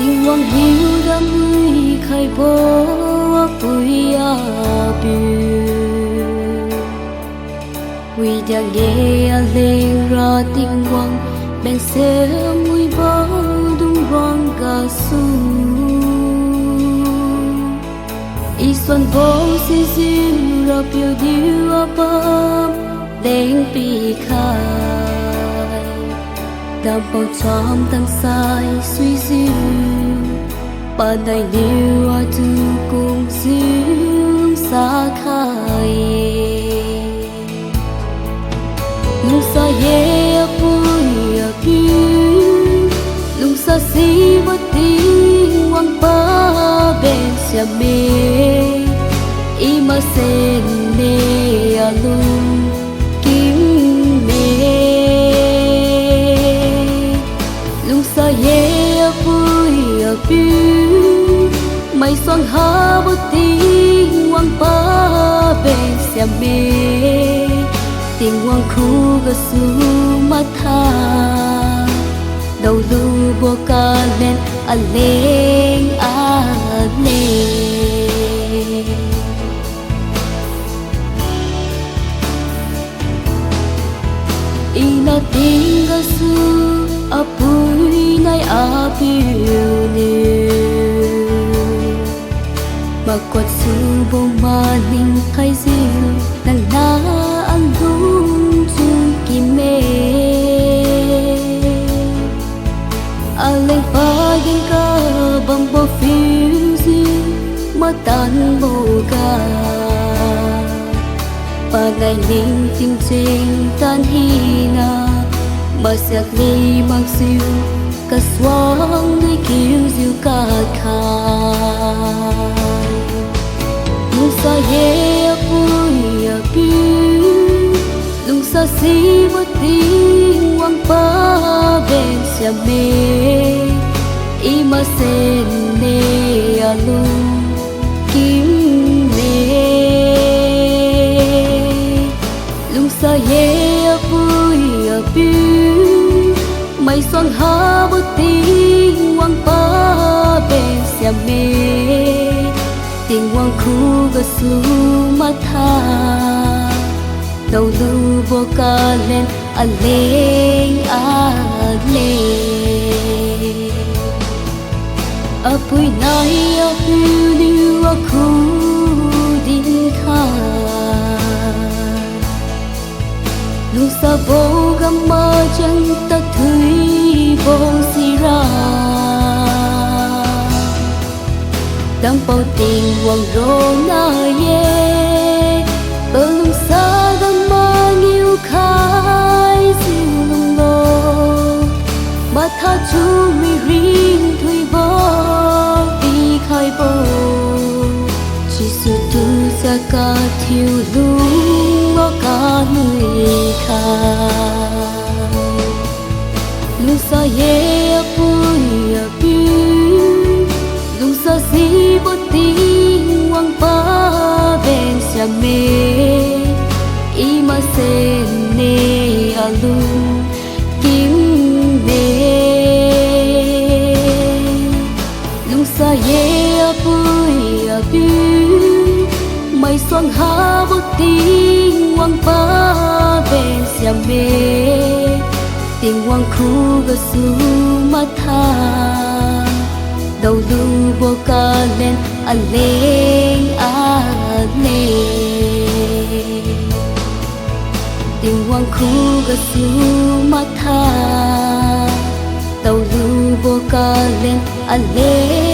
tình quang hiu đam mê khai bó bùi à bìu vì đã nghe lên ra tình quang bèn xe mùi bao đúng rong gà su y xuân vô xì xì ra biểu điêu bám đến bị khai đam bao chom tăng sai suy diêu bà này liêu à tu cùng diêu xa khai lung xa ye a vui a kiu lung xa si bất tin quang ba bên xa mê y mà sen nê a lung kim mê lung xa ye a vui a kiu mày xoang ha bất tin quang ba bên xa mê tình quang khu gà su mắt tha đầu lu bùa ca lên a lên a lên y na tình gà su a bùi nay a biu niu mà quạt su bông ma ninh khai diêu nàng na anh đúng chung kim mê a lên pha gen ca bằng bộ phiêu gì mà tan bộ ca và ngày linh tình trên tan hi na mà sạc ly mang siêu cả xoang người kêu diêu cả khai lung xa ye vui a kiu lung xa si bất tin quang ba bên xa mê y mà sen nê a lung kim mê lung xa ye vui a kiu mày xoang ha bất tin quang ba bên xa mê tình quang khu gà su mắt tha đầu lu vô ca lên a lên a lên a bùi nay a phiêu lưu a khu đi kha lu sa vô gam ma chân ta thui vô si ra đang bao tình quang rô na ye bờ lung xa đang mang yêu khai diêu lung lô mà tha chu mi riêng thui bó vì khai bó chỉ sự tu ra cả thiêu lung ngó cả người khai lung xa ye vui a kiu lung xa si bất tin quang ba bên xa mê y mà sen nê a lung kim mê lung xa ye a vui a kiu mày xoang ha bất tin quang ba bên xa mê tình quang khu gà su mắt tha đầu lu vô ca lên a lên a lên tình quang khu gà su mắt tha đầu lu vô ca lên a lên